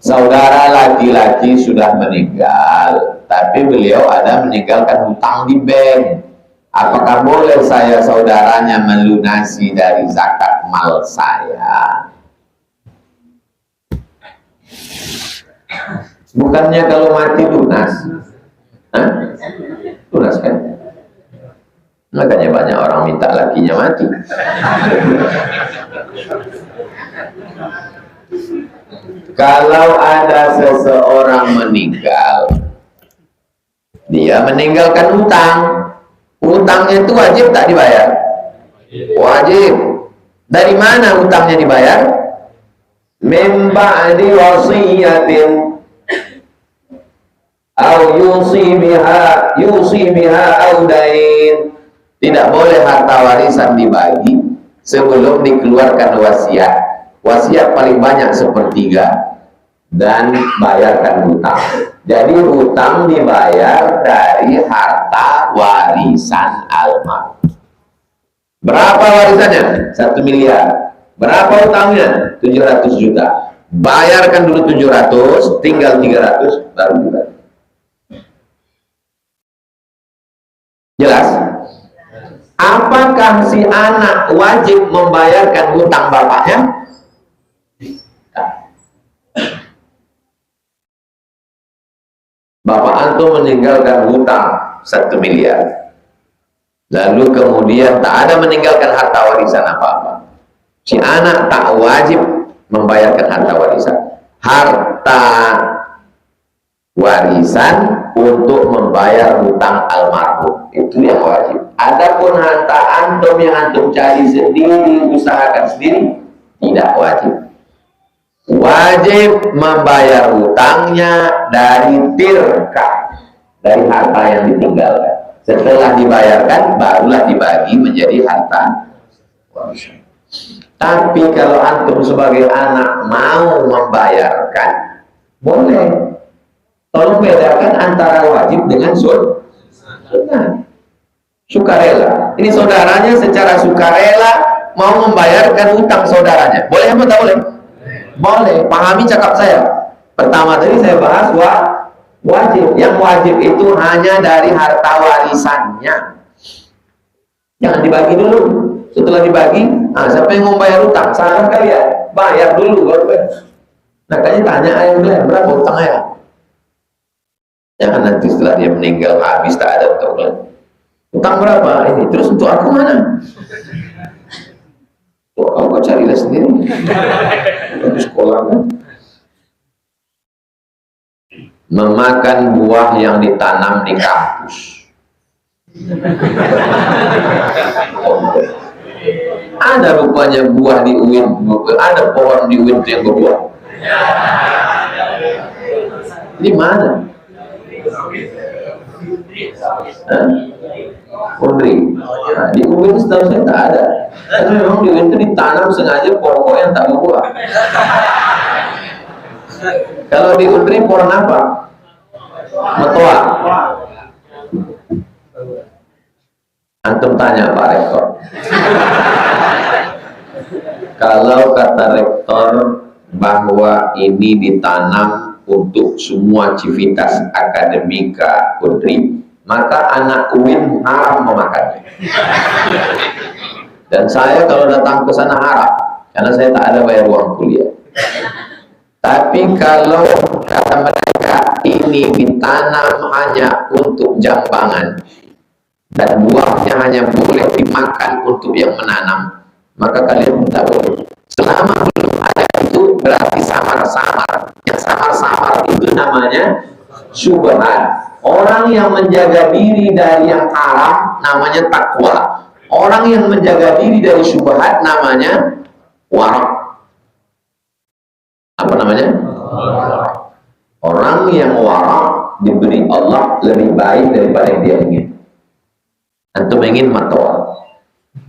saudara laki-laki sudah meninggal, tapi beliau ada meninggalkan hutang di bank. Apakah boleh saya saudaranya melunasi dari zakat mal saya? Bukannya kalau mati lunas? Hah? Lunas kan? Makanya banyak orang minta lakinya mati. Kalau ada seseorang meninggal, dia meninggalkan hutang. Hutangnya itu wajib tak dibayar? Wajib. Dari mana hutangnya dibayar? Min ba'di wasiyatin au yusi biha audain. Tidak boleh harta warisan dibagi sebelum dikeluarkan wasiat. Wasiat paling banyak sepertiga, dan bayarkan hutang. Jadi hutang dibayar dari harta warisan almarhum. Berapa warisannya? 1 miliar. Berapa hutangnya? 700 juta. Bayarkan dulu 700, tinggal 300 baru dibayar. Jelas? Apakah si anak wajib membayarkan hutang bapaknya? Bapak antum meninggalkan hutang 1 miliar, lalu kemudian tak ada meninggalkan harta warisan apa-apa. Si anak tak wajib membayarkan harta warisan. Harta warisan untuk membayar hutang almarhum, itu yang wajib. Adapun harta antum yang antum cari sendiri, usahakan sendiri, tidak wajib. Wajib membayar hutangnya dari tirka, dari harta yang ditinggalkan. Setelah dibayarkan, barulah dibagi menjadi harta warisan. Tapi kalau antum sebagai anak mau membayarkan, boleh. Tolong bedakan antara wajib dengan sunnah. Sukarela. Ini saudaranya secara sukarela mau membayarkan hutang saudaranya. Boleh apa tak boleh? Boleh. Pahami cakap saya. Pertama tadi saya bahas wajib. Yang wajib itu hanya dari harta warisannya. Jangan dibagi dulu. Setelah dibagi, siapa yang mau bayar hutang? Saran kalian, bayar dulu baru bayar. Nah, kayaknya tanya ayah Glenn, berapa hutang ayah? Jangan nanti setelah dia meninggal habis tak ada hutang Glenn. Hutang berapa ini? Terus untuk aku mana? Kau carilah sendiri. Di sekolah kan. Memakan buah yang ditanam di kampus. Ada rupanya buah di UIN, ada pohon di UIN yang berbuah. Di mana? Undri. Nah, di UIN setahu saya tak ada. Tapi memang di UIN itu ditanam sengaja pokok yang tak berbuah. Kalau di Undri pohon apa? Metoa. Antum tanya Pak Rektor. Kalau kata Rektor bahwa ini ditanam untuk semua civitas akademika Undri, maka anak UIN haram memakannya. Dan saya kalau datang ke sana haram, karena saya tak ada bayar uang kuliah. Tapi kalau kata mereka ini ditanam hanya untuk jambangan dan buahnya hanya boleh dimakan untuk yang menanam, maka kalian tak boleh. Selama belum ada itu berarti samar-samar. Yang samar-samar itu namanya syubhat. Orang yang menjaga diri dari yang haram namanya takwa. Orang yang menjaga diri dari syubhat namanya wara'. Apa namanya? Orang yang wara' diberi Allah lebih baik daripada yang dia ingin. Antum ingin matoa,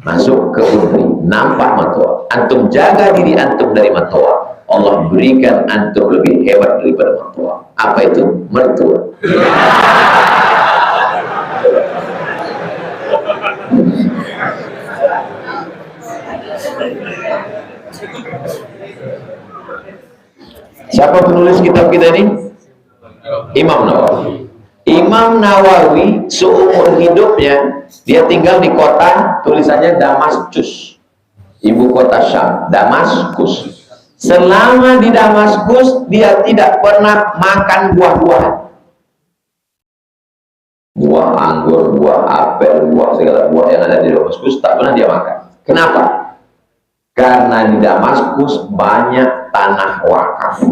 masuk ke Undri, nampak matoa. Antum jaga diri antum dari matoa, Allah berikan antum lebih hebat daripada matoa. Apa itu? Mertua. Siapa penulis kitab kita ini? Imam Nawawi. Imam Nawawi seumur hidupnya dia tinggal di kota, tulisannya Damaskus, ibu kota Syam, Damaskus. Selama di Damaskus dia tidak pernah makan buah-buahan, buah anggur, buah apel, buah segala buah yang ada di Damaskus tak pernah dia makan. Kenapa? Karena di Damaskus banyak tanah wakaf.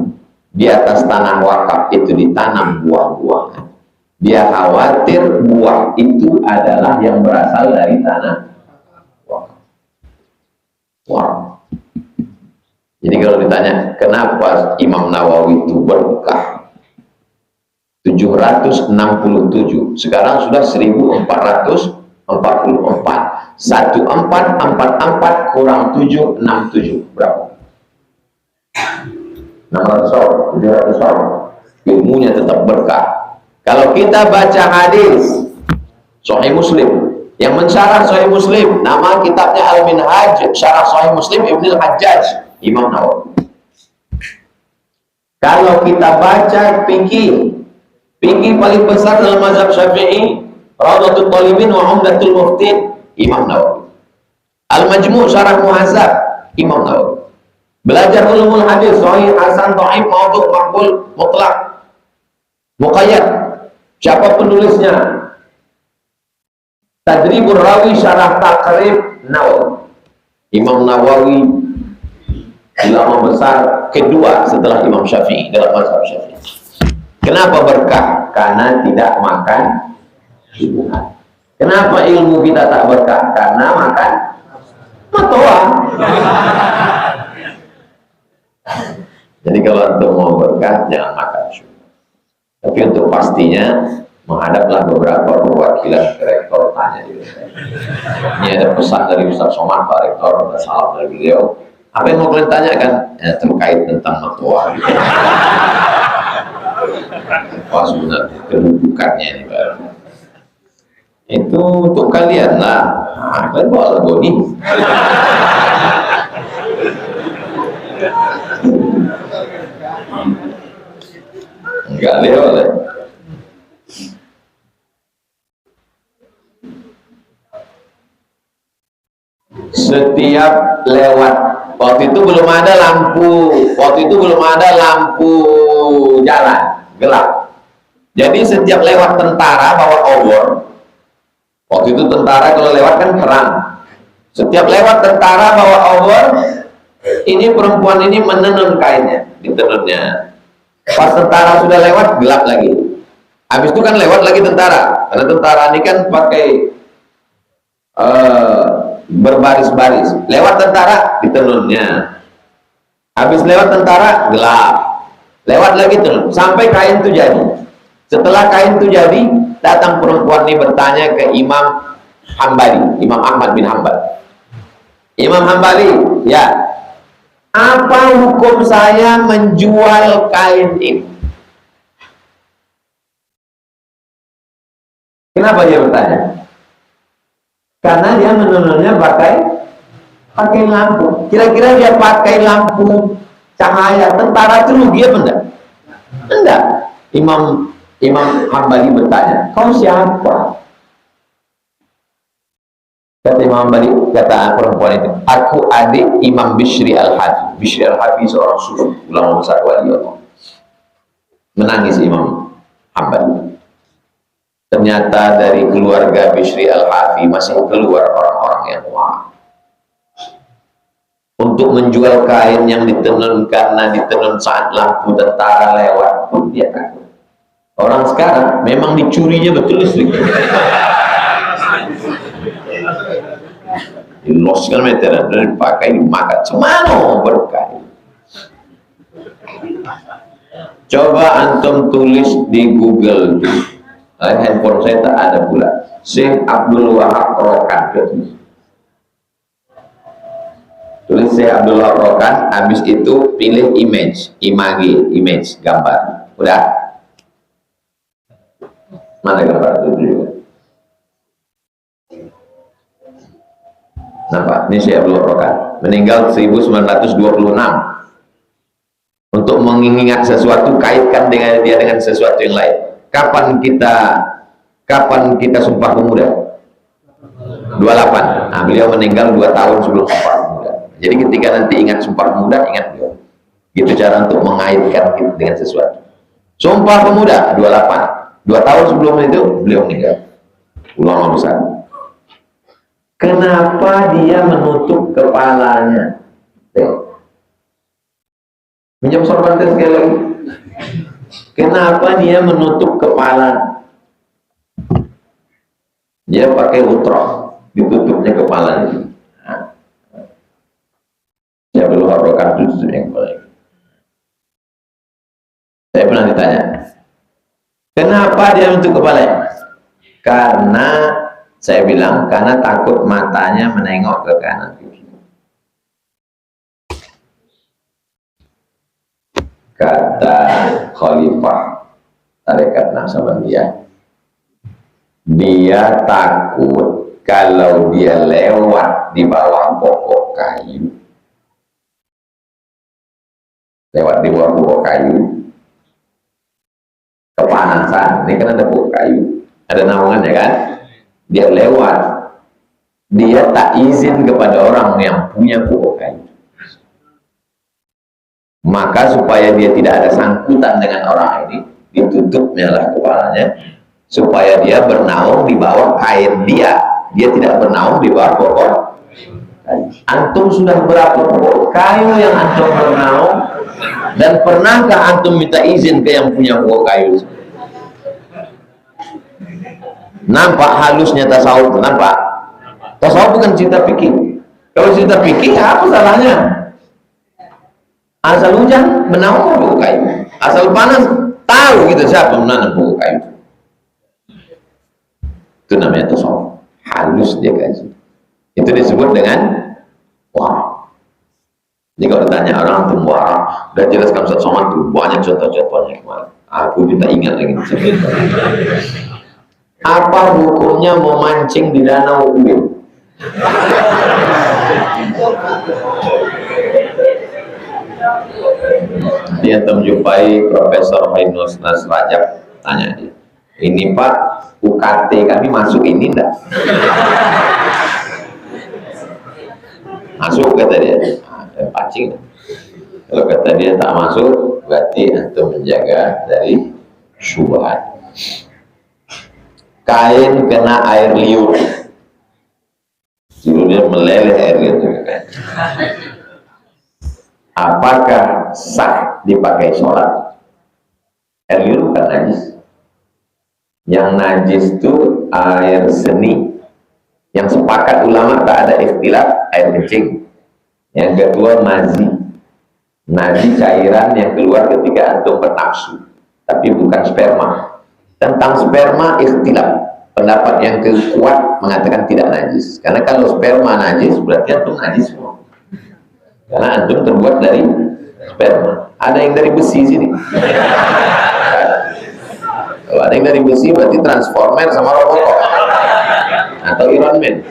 Di atas tanah wakaf itu ditanam buah-buahan. Dia khawatir buah itu adalah yang berasal dari tanah wakaf. Wow. Jadi kalau ditanya kenapa Imam Nawawi itu berkah 767, sekarang sudah 1444. 1444 kurang 767 berapa? 600 orang, 700 orang. Ilmunya tetap berkah. Kalau kita baca hadis Sahih Muslim, yang mensyarah Sahih Muslim, nama kitabnya Al-Minhaj, syarah Sahih Muslim Ibnu Al-Hajjaj, Imam Nawawi. Kalau kita baca fikih paling besar dalam mazhab Syafi'i, Rawdatul Talibin wa Umdatul Muftin, Imam Nawawi. Al-Majmu' syarah Muhadzab, Imam Nawawi. Belajar ulumul hadis, sahih, hasan, dhaif, maudhu', maqbul, mutlak, muqayyad. Siapa penulisnya? Tadribur Rawi syarah Taqrib Nawawi. Imam Nawawi ulama besar kedua setelah Imam Syafi'i dalam mazhab Syafi'i. Kenapa berkah? Karena tidak makan subuhan. Kenapa ilmu kita tak berkah? Karena makan matoa. Jadi kalau antum mau berkah jangan makan subuh. Tapi untuk pastinya menghadaplah beberapa perwakilan rektor tanya juga. Ini ada pesan dari Ustaz Somad, Pak Rektor, ada salam dari beliau. Apa yang mau kalian tanyakan? Ya, terkait tentang mertua. Apa sebenarnya kedudukannya ini, Pak? Itu untuk kalian lah. Nah, kalian bawa lagu ini. Enggak boleh. Setiap lewat, waktu itu belum ada lampu jalan gelap. Jadi setiap lewat tentara bawa obor, waktu itu tentara kalau lewat kan terang. Setiap lewat tentara bawa obor, ini perempuan ini menenun kainnya, ditenunnya. Pas tentara sudah lewat gelap lagi. Habis itu kan lewat lagi tentara, karena tentara ini kan pakai berbaris-baris. Lewat tentara ditenunnya. Habis lewat tentara gelap. Lewat lagi tenun sampai kain itu jadi. Setelah kain itu jadi, datang perempuan ini bertanya ke Imam Hambali, Imam Ahmad bin Hambal. Imam Hambali, ya, apa hukum saya menjual kain ini? Kenapa dia bertanya? Karena dia menenunnya pakai lampu. Kira-kira dia pakai lampu cahaya tentara itu rugi apa enggak? Enggak. Imam Hambali bertanya, kau siapa? Kata Imam Hambali, kata perempuan itu, aku adik Imam Bishri Al-Hafi. Bishri Al-Hafi seorang sufi, ulama besar wali Allah. Menangis Imam Hambali. Ternyata dari keluarga Bishri Al-Hafi masih keluar orang-orang yang wah. Untuk menjual kain yang ditenun karena ditenun saat lampu tentara lewat pun dia takut. Orang sekarang memang dicurinya betul listrik. Los kan meter dan dipakai dimakan semano berkah. Coba antum tulis di Google, handphone saya tak ada pula, Syekh Abdul Wahab Rokan. Tulis Syekh Abdul Wahab Rokan, habis itu pilih image gambar. Udah? Mana gambar itu juga? Nampak? Ini Syekh Abdul Wahab Rokan, meninggal 1926. Untuk mengingat sesuatu, kaitkan dengan dia dengan sesuatu yang lain. Kapan kita Sumpah Pemuda? 28. Nah, beliau meninggal 2 tahun sebelum Sumpah Pemuda. Jadi ketika nanti ingat Sumpah Pemuda, ingat beliau. Gitu cara untuk mengaitkan dengan sesuatu. Sumpah Pemuda 28. 2 tahun sebelum itu beliau meninggal. Ulama besar. Kenapa dia menutup kepalanya? Minjam sorban sekali lagi. Kenapa dia menutup kepala? Dia pakai utroh, ditutupnya kepalanya. Nah, saya belum harokan tutupnya kepala. Saya pernah ditanya, kenapa dia menutup kepalanya? Karena saya bilang, karena takut matanya menengok ke kanan. Kata Khalifah Tarekat Naqsabandiyah, dia takut kalau dia lewat di bawah pokok kayu, kepanasan. Ini kan ada pokok kayu, ada naungannya kan, dia lewat, dia tak izin kepada orang yang punya pokok kayu. Maka supaya dia tidak ada sangkutan dengan orang ini, ditutupnya lah kepalanya, supaya dia bernaung di bawah kain dia tidak bernaung di bawah pokok kayu. Antum sudah berapa pokok kayu yang antum bernaung, dan pernahkah antum minta izin ke yang punya pokok kayu? Nampak halusnya tasawuf? Nampak? Tasawuf bukan cerita fikih. Kalau cerita fikih, apa salahnya? Asal hujan menaung pokok kayu, asal panas tahu gitu siapa menanam pokok kayu. Itu namanya tasawuf, halus dia kaji. Itu disebut dengan warah. Jadi kalau ditanya orang itu warah, udah jelaskan Ustaz Somad itu banyak contoh-contohnya kemarin. Aku minta ingat lagi. Apa hukumnya memancing di danau Ubin? Dia menjumpai Profesor Hainus Rajab, tanya dia, ini Pak, UKT kami masuk ini enggak? Masuk kata dia. Pancing. Kalau kata dia tak masuk, berarti antum menjaga dari syubhat. Kain kena air liur, liurnya meleleh air liur itu kan. Apakah sah dipakai sholat? Air liur bukan najis. Yang najis itu air seni. Yang sepakat ulama tak ada ikhtilaf, air kencing. Yang kedua mazi. Mazi cairan yang keluar ketika antum bernafsu, tapi bukan sperma. Tentang sperma ikhtilaf. Pendapat yang kuat mengatakan tidak najis. Karena kalau sperma najis berarti antum najis semua. Karena antum terbuat dari sperma. Ada yang dari besi sini. Kalau ada yang dari besi berarti transformer sama Robocop atau Iron Man.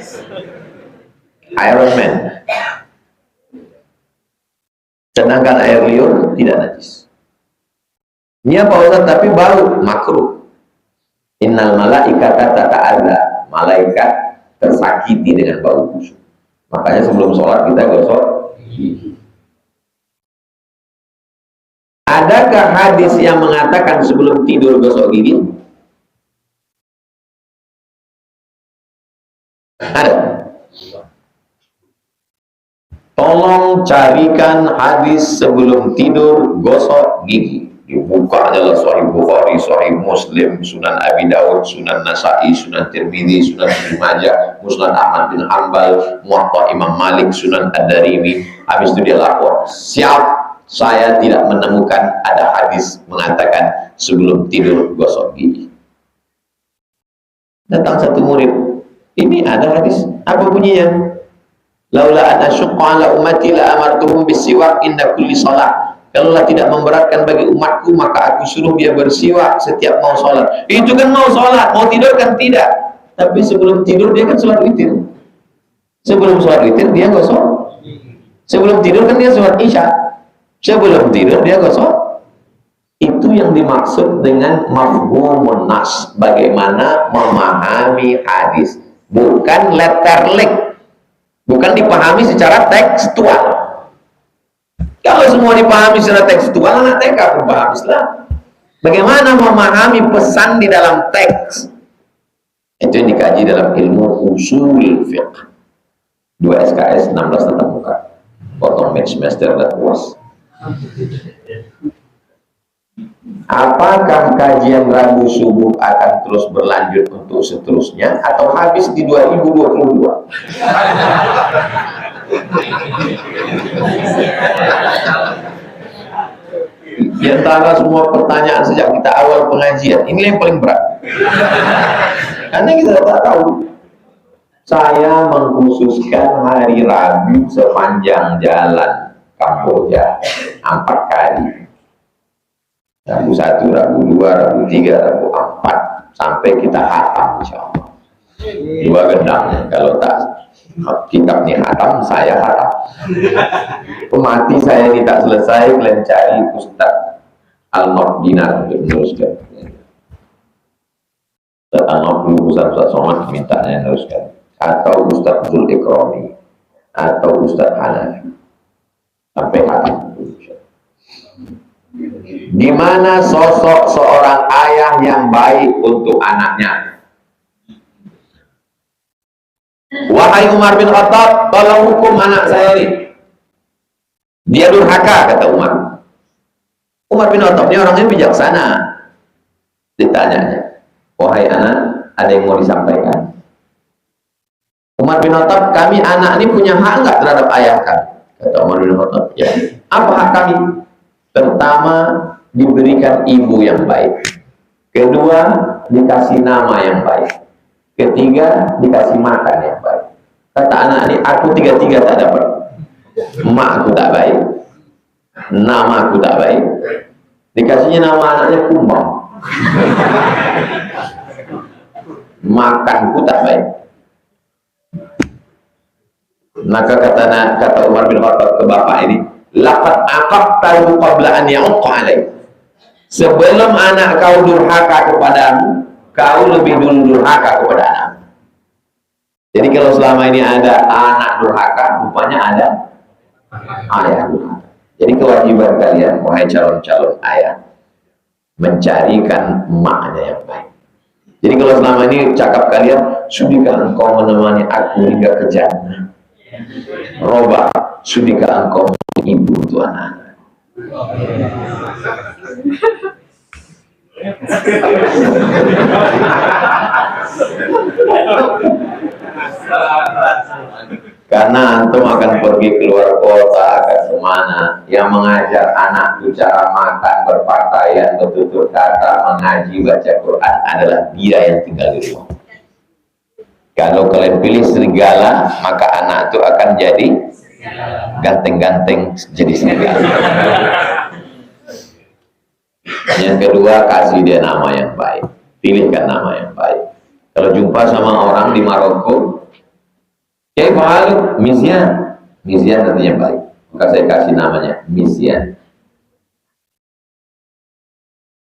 Sedangkan air liur tidak najis. Ini apa Ustaz? Tapi bau, makruh. Innal malaikata tata'adza, malaikat tersakiti dengan bau busuk. Makanya sebelum sholat kita gosok gigi. Adakah hadis yang mengatakan sebelum tidur gosok gigi? Ada. Tolong carikan hadis sebelum tidur gosok gigi. Dibuka adalah Sahih Bukhari, Sahih Muslim, Sunan Abi Dawud, Sunan Nasa'i, Sunan Tirmidzi, Sunan Ibnu Majah, Musnad Ahmad bin Hanbal, Muwatta Imam Malik, Sunan Ad-Darimi. Habis itu dia lapor, siap, saya tidak menemukan ada hadis mengatakan sebelum tidur gosok gigi. Datang satu murid, ini ada hadis, apa bunyinya? Laula an asyqa ala ummati la amartuhum bisiwak inda kulli shalah. Kalaulah tidak memberatkan bagi umatku, maka aku suruh dia bersiwak setiap mau sholat. Itu kan mau sholat, mau tidur kan tidak. Tapi sebelum tidur dia kan sholat witir. Sebelum sholat witir dia gosok. Sebelum tidur kan dia sholat isya. Sebelum tidur dia gosok. Itu yang dimaksud dengan mafhumun nas, bagaimana memahami hadis, bukan letterlik, bukan dipahami secara tekstual. Kalau semua dipahami secara tekstual, anak TK pun paham Islam. Bagaimana memahami pesan di dalam teks? Itu yang dikaji dalam ilmu usul fiqh. 2 SKS 16 tatap muka. Potong mid semester dan UAS. Apakah kajian Rabu subuh akan terus berlanjut untuk seterusnya atau habis di 2022? Di antara semua pertanyaan sejak kita awal pengajian, ini yang paling berat. Karena kita tak tahu. Saya mengkhususkan hari Rabu sepanjang jalan Kamboja 4 kali. Rabu 1, Rabu 2, Rabu 3, Rabu 4 sampai kita hatam insyaallah. 2 gendang, kalau tak kitabnya hatam, saya hatam. Mati saya ini tak selesai, kalian cari Ustaz Al-Nur Dinar untuk meneruskan. Ustaz Al-Nur dulu Ustaz Somad mintanya meneruskan, atau Ustaz Zul Ikrami, atau Ustaz Hanafi sampai hatam. Di mana sosok seorang ayah yang baik untuk anaknya? Wahai Umar bin Khattab, tolong hukum anak saya ini. Dia durhaka, kata Umar. Umar bin Khattab ini orangnya bijaksana. Ditanyanya, wahai anak, ada yang mau disampaikan? Umar bin Khattab, kami anak ini punya hak nggak terhadap ayah kami? Kata Umar bin Khattab, ya. Apa hak kami? Pertama, diberikan ibu yang baik. Kedua, dikasih nama yang baik. Ketiga, dikasih makan yang baik. Kata anak ini, aku tiga-tiga tak dapat. Emak aku tak baik, nama aku tak baik, dikasihnya nama anaknya Kumbang. Makanku tak baik. Maka kata Umar bin Khattab ke bapak ini, laqad aqabtahu qabla an ya'uqqa alaik. Sebelum anak kau durhaka kepadamu, kau lebih dulu durhaka kepada anak. Jadi kalau selama ini ada anak durhaka, rupanya ada ayah durhaka. Jadi kewajiban kalian, wahai calon-calon ayah, mencarikan emaknya yang baik. Jadi kalau selama ini cakap kalian, sudikah engkau menemani aku hingga ke jannah? Roba, sudikah engkau ibu untuk anak-anak? Karena antum akan pergi keluar kota, akan kemana, yang mengajar anak itu cara makan, berpakaian, bertutur kata, mengaji, baca Quran adalah dia yang tinggal di rumah. Kalau kalian pilih serigala, maka anak itu akan jadi ganteng-ganteng jadi serigala. Yang kedua, kasih dia nama yang baik, pilihkan nama yang baik. Kalau jumpa sama orang di Maroko, kayak Pahalu, Misian artinya baik, maka saya kasih namanya Misian.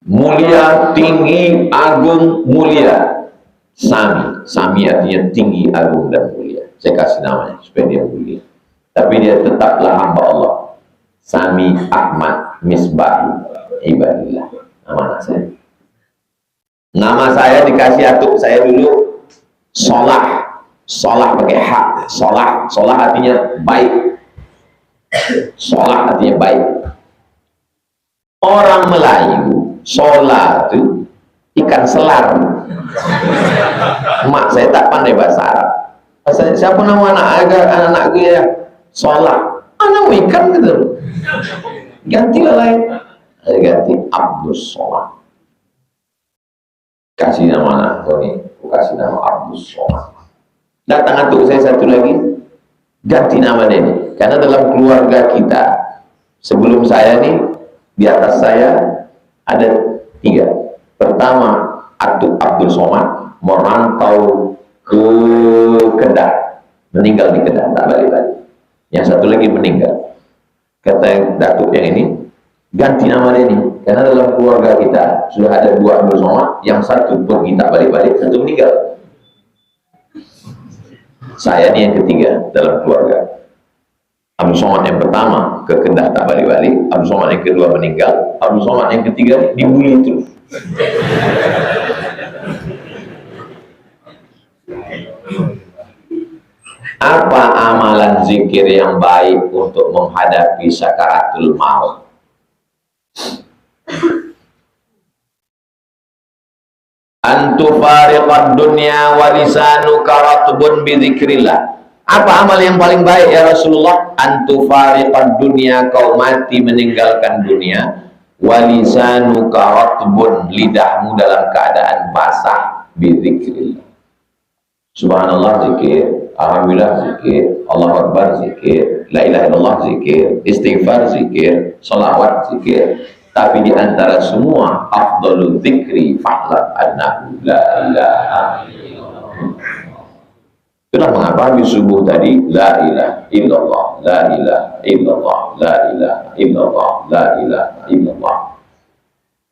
Mulia, tinggi, agung, mulia. Sami artinya tinggi, agung dan mulia. Saya kasih namanya supaya dia mulia, tapi dia tetaplah hamba Allah. Sami Ahmad Misbah Ibadillah, nama anak saya. Nama saya dikasih atuk saya dulu Solah. Solah pakai hak. Solah artinya baik. Solah artinya baik. Orang Melayu solah itu ikan selar. Mak saya tak pandai bahasa Arab. Siapa nama anak gue ya? Solah. Anak ikan gitu. Gantilah lain. Ganti Abdus Solah. Kasih nama anak ini, kasih nama Abdus Solah. Datang atuk saya satu lagi, ganti nama dia ini. Karena dalam keluarga kita, sebelum saya nih, di atas saya ada 3. Pertama, atuk Abdul Somad merantau ke Kedah, meninggal di Kedah, tak balik-balik. Yang satu lagi meninggal. Kata datuk yang ini, ganti nama dia ini, karena dalam keluarga kita sudah ada 2 Abdul Somad, yang satu pergi tak balik-balik, satu meninggal. Saya ini yang ketiga dalam keluarga. Abdul Somad yang pertama ke Kedah tak balik-balik, Abdul Somad yang kedua meninggal, Abdul Somad yang ketiga dibully terus. Apa amalan zikir yang baik untuk menghadapi sakaratul maut? Antufariqad dunya wa lisanuka ratbun bi dzikrillah. Apa amal yang paling baik ya Rasulullah? Antufariqad dunya, kau mati meninggalkan dunia, wa lisanuka ratbun, lidahmu dalam keadaan basah, bi dzikrillah. Subhanallah zikir, alhamdulillah zikir, Allahu Akbar zikir, la ilaha illallah zikir, istighfar zikir, salawat zikir. Tapi di antara semua afdalul zikri fa'lam annahu la ilaha illallah. Itulah mengapa di subuh tadi la ilaha illallah, la ilaha illallah, la ilaha illallah, la ilaha illallah.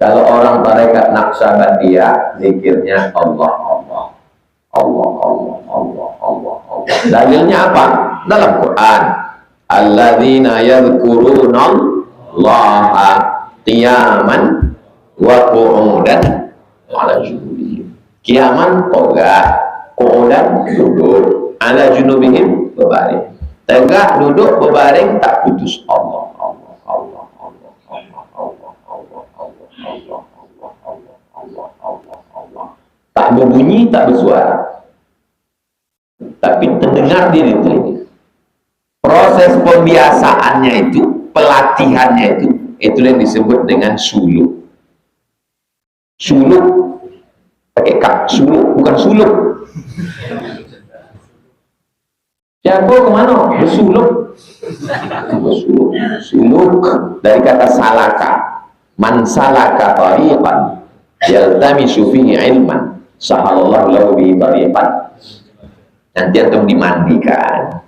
Kalau orang tarekat Naqsabandiyah zikirnya Allah Allah. Allah, Allah, Allah, Allah, Allah. Dalilnya apa? Dalam Quran. Alladzina yadhkuruna Allaha qiyaman wa qu'udan ala junubihim. Qiyaman tegak, qu'udan duduk, ala junubihim berbaring. Tegak, duduk, berbaring, tak putus. Allah, Allah, Allah, Allah, Allah, Allah, Allah, Allah, Allah, Allah, Allah, Allah, Allah, Allah. Tak berbunyi, tak bersuara, tapi terdengar di telinga. Proses pembiasaannya itu, pelatihannya itu yang disebut dengan suluk. Suluk pakai kak, suluk bukan suluk. Jago kemana? Bersuluk. Bersuluk. Suluk dari kata salaka. Man salaka tariqan yaltamisu fihi ilman sahalallahu lahu bihi tariqan. Nanti antum dimandikan,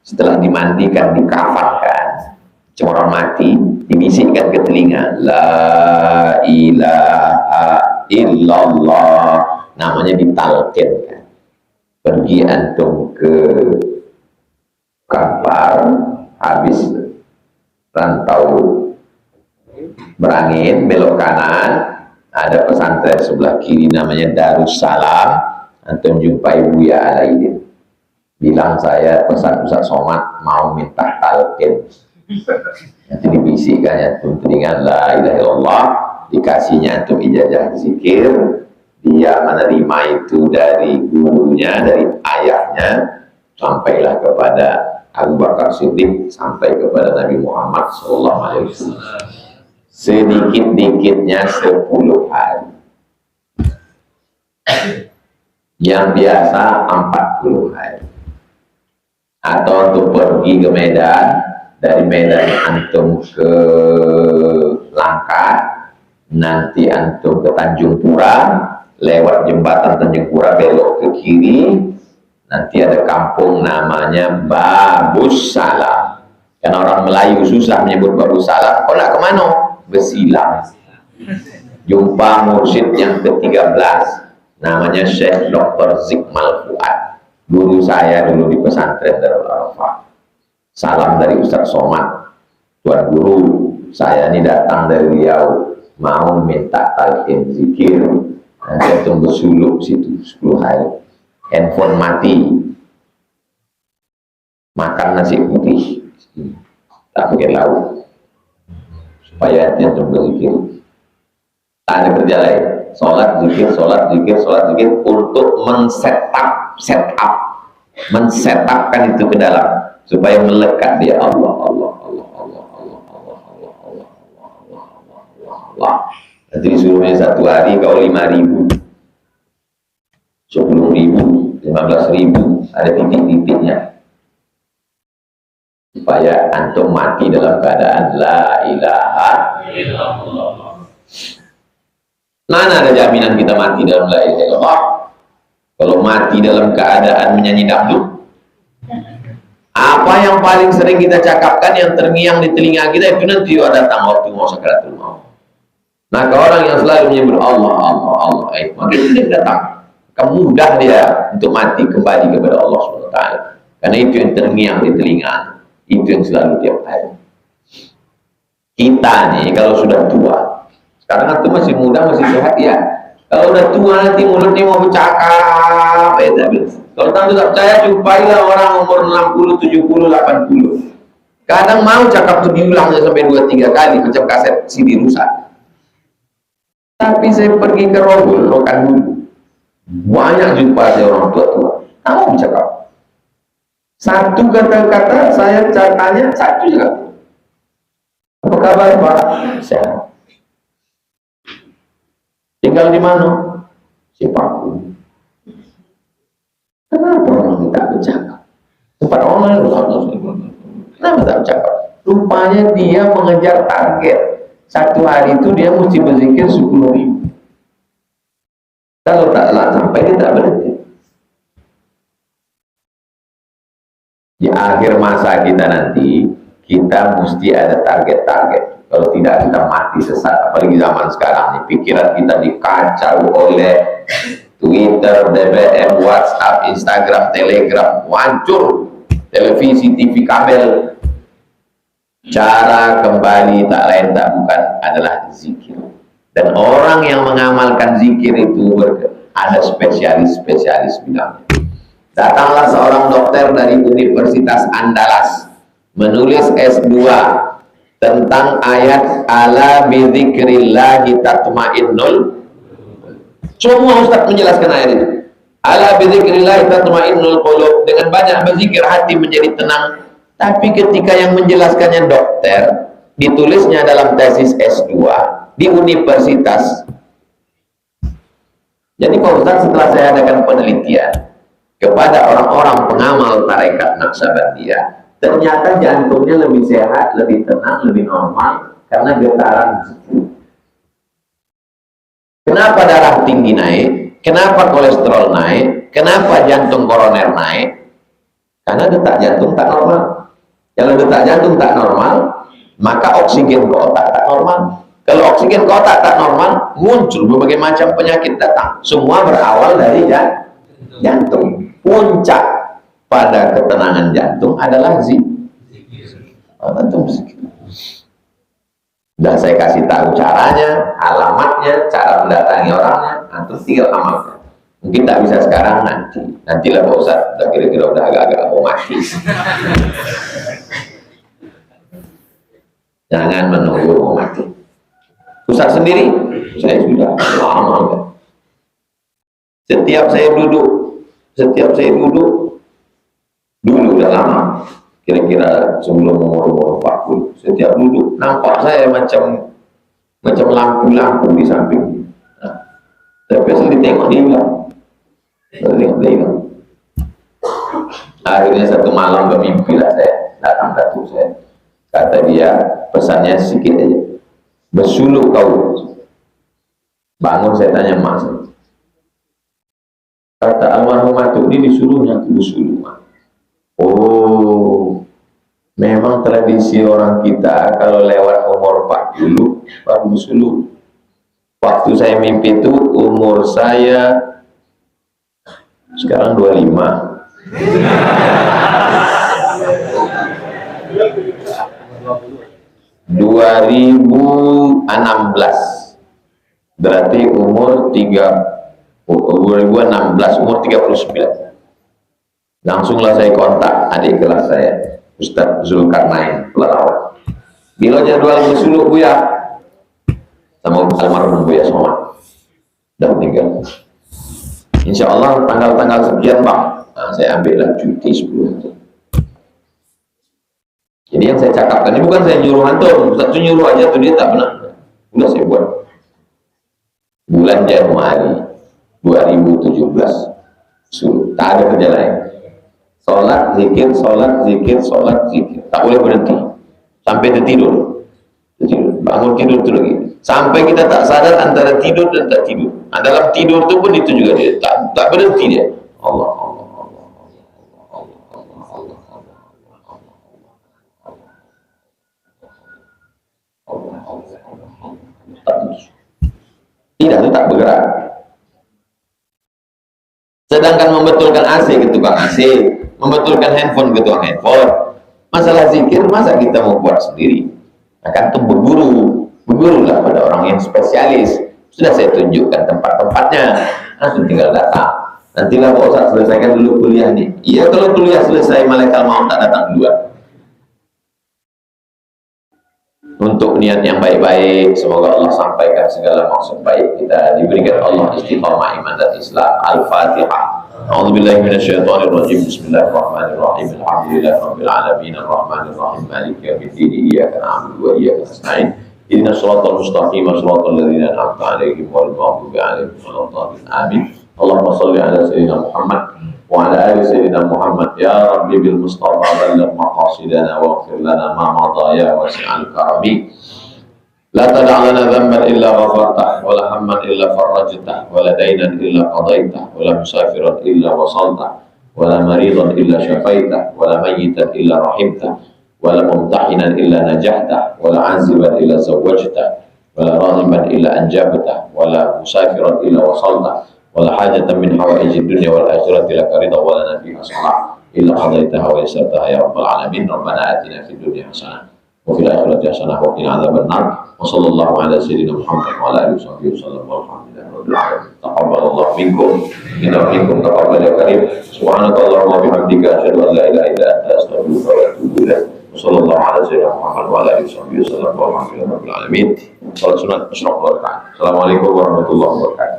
setelah dimandikan dikafankan, orang mati dibisikkan ke telinga, la ilaha illallah, namanya ditalqinkan. Pergi antum ke kapal, habis rantau berangin belok kanan, ada pesantren sebelah kiri namanya Darussalam, antum jumpai Buya Alaidin. Bilang saya pesan Ustaz Somad mau minta talqin. Nanti dibisikkan antum telinga la ilaha illallah, dikasihnya antum ijazah zikir, dia menerima itu dari gurunya, dari ayahnya, sampailah kepada Abu Bakar Siddiq, sampai kepada Nabi Muhammad SAW. Sedikit-dikitnya 10 hari, yang biasa 40 hari. Atau untuk pergi ke Medan, dari Medan antum ke Langkat, nanti antum ke Tanjung Pura, lewat jembatan Tanjung Pura belok ke kiri, nanti ada kampung namanya Babus Salam. Karena orang Melayu susah menyebut Babus Salam, kau nak kemana? Bersilam. Jumpa mursyid yang ke-13, namanya Syekh Dr. Zikmal Fuad, guru saya dulu di pesantren Darul Arafah. Salam dari Ustaz Somad, Tuan Guru, saya ini datang dari Riau, mau minta talqin zikir. Nanti tunggu suluk situ 10 hari. Handphone mati, makan nasi putih, tak pakai lauk, supaya dia berzikir. Tak ada kerja lain, sholat zikir, sholat zikir, sholat zikir, untuk mensetapkan itu ke dalam, supaya melekat dia Allah, Allah, Allah, Allah, Allah, Allah, Allah, Allah, Allah, Allah, Allah, Allah. Nanti disuruhnya 1 hari kau 5.000, 10.000, 15.000, ada titik-titiknya, supaya antum mati dalam keadaan la ilaha illallah. Mana ada jaminan kita mati dalam la ilaha illallah? Kalau mati dalam keadaan menyanyi dangdut, apa yang paling sering kita cakapkan, yang terngiang di telinga kita, itu nanti datang waktu mau sakaratul maut. Maka orang yang selalu menyebut Allah, Allah, Allah, maka dia datang. Mudah dia untuk mati kembali kepada Allah SWT. Karena itu yang terngiang di telinga, itu yang selalu tiap hari. Kita nih kalau sudah tua, sekarang itu masih muda, masih sehat ya. Kalau udah tua nanti mulutnya mau bercakap, kalau tanpa tak percaya, jumpailah orang umur 60, 70, 80. Kadang mau cakap itu diulangnya sampai 2-3 kali, macam kaset CD rusak. Tapi saya pergi ke Rokan dulu, banyak jumpa saya orang tua-tua, kamu bercakap. Satu kata-kata saya tanya, satu juga. Apa kabar Pak? Sehat. Tinggal di mana? Sipaku. Kenapa orang tak bercakap? Tempat orang kenapa tak bercakap? Rupanya dia mengejar target. Satu hari itu dia mesti berzikir 10.000. Kalau tak sampai dia tak berhenti. Di akhir masa kita nanti, kita mesti ada target-target. Kalau tidak, kita mati sesat. Apalagi zaman sekarang nih, pikiran kita dikacau oleh Twitter, BBM, WhatsApp, Instagram, Telegram, hancur. Televisi, TV kabel. Cara kembali tak lain tak bukan adalah zikir. Dan orang yang mengamalkan zikir itu ada spesialis-spesialis bidangnya. Datanglah seorang dokter dari Universitas Andalas menulis S2 tentang ayat ala bidzikrillahi tatmainnul. Semua ustaz menjelaskan ayat itu. Ala bidzikrillahi tatmainnul qulub, dengan banyak berzikir hati menjadi tenang. Tapi ketika yang menjelaskannya dokter, ditulisnya dalam tesis S2 di universitas. Jadi Pak Ustaz, setelah saya adakan penelitian kepada orang-orang pengamal tarekat Naqsabandiyah, ternyata jantungnya lebih sehat, lebih tenang, lebih normal karena getaran zikir. Kenapa darah tinggi naik? Kenapa kolesterol naik? Kenapa jantung koroner naik? Karena detak jantung tak normal. Kalau detak jantung tak normal, maka oksigen ke otak tak normal. Kalau oksigen ke otak tak normal, muncul berbagai macam penyakit datang. Semua berawal dari jantung. Puncak pada ketenangan jantung adalah zikir. Sudah saya kasih tahu caranya, alamatnya, cara mendatangi orangnya, antum tinggal amalkan. Mungkin tak bisa sekarang, nantilah Pak Ustaz, udah kira-kira udah agak-agak mau mati. Jangan menunggu mau mati. Ustaz sendiri, saya sudah lama. Setiap saya duduk, dulu udah lama, kira-kira sebelum umur 40, setiap duduk nampak saya macam lampu-lampu di samping. Tapi asal ditengok dia hilang. Akhirnya satu malam bermimpi lah saya, datang datuk saya, kata dia, pesannya sedikit aja, bersuluh kau. Bangun saya tanya mak saya, kata almarhum datuk ini disuruhnya aku bersuluh mak. Oh, memang tradisi orang kita kalau lewat umur 40 baru bersuluh. Waktu saya mimpi itu umur saya sekarang 25. 2016 berarti umur 2016 umur 39. Langsunglah saya kontak adik kelas saya, Ustadz Zulkarnain Pelalawan. Bila jadwal bersuluh Buya sama almarhum Buya Somad dan meninggal. Insya Allah tanggal-tanggal sekian Bang, saya ambillah cuti 10 hari. Jadi yang saya cakapkan ini bukan saya nyuruh antum, Ustaz itu nyuruh aja tuh, dia tak pernah. Udah saya buat. Bulan Januari 2017 tak ada kerja lain. Sholat, zikir, tak boleh berhenti sampai tertidur. Bangun tidur terus lagi. Sampai kita tak sadar antara tidur dan tak tidur. Dalam tidur itu pun itu juga dia tak berhenti dia. Allah. Tidak, itu tak bergerak. Sedangkan membetulkan AC ke tukang AC, membetulkan handphone ke tukang handphone. Masalah zikir, masa kita mau buat sendiri? Akan tuh bergurulah pada orang yang spesialis. Sudah saya tunjukkan tempat-tempatnya, langsung tinggal datang. Nantilah Pak Ustaz selesaikan dulu kuliah nih. Iya, kalau kuliah selesai malaikat mau tak datang duluan. Untuk niat yang baik-baik, semoga Allah sampaikan segala maksud baik kita, diberikan Allah istiqamah iman dan Islam. Al-Fatihah. A'udzubillahi minasyaitonir rajim. Bismillahirrahmanirrahim. Alhamdulillahirabbil alamin arrahmanir rahim maliki yaumiddin. Iyyaka na'budu wa iyyaka nasta'in. Ihdinas siratal mustaqim, siratal ladzina an'amta 'alaihim ghairil maghdubi 'alaihim waladdallin. Amin. Allahumma shalli ala sayyidina Muhammad wa ala ali sayyidina Muhammad. Ya Rabbi bil Mustafa balligh maqasidana waghfir lana ma madha ya wasi'al karami. La tada' lana dhanban illa ghafartah wa la hamman illa farajtah wa la daynan illa qadaitah wa la musafiran illa wasaltah wa la maridan illa syafaitah wa la mayyitan illa rahimtah wa la mumtahinan illa najahtah wa la 'aziban illa zawwajtah wa la raghiban illa anjabtah wa la musafiran illa wasaltah wala hajatan min hawaijid dunya wal akhirati laka ridha wa lana fiha salah illa qadaitaha wa yassartaha ya rabbal alamin. Rabbana atina fid dunya hasanah wa fil akhirati hasanah wa qina adzabannar. Wa sallallahu ala sayyidina Muhammad wa ala alihi wasallam walhamdulillahi rabbil alamin. Taqabbalallahu minkum inna minkum taqabbal ya karim. Subhanakallahumma wa bihamdika asyhadu an la ilaha illa anta astaghfiruka wa atubu ilaik. Wa sallallahu ala sayyidina Muhammad wa ala alihi wasallam walhamdulillahi rabbil alamin. Salat sunat asyraq wa rakaat. Assalamualaikum warahmatullahi wabarakatuh.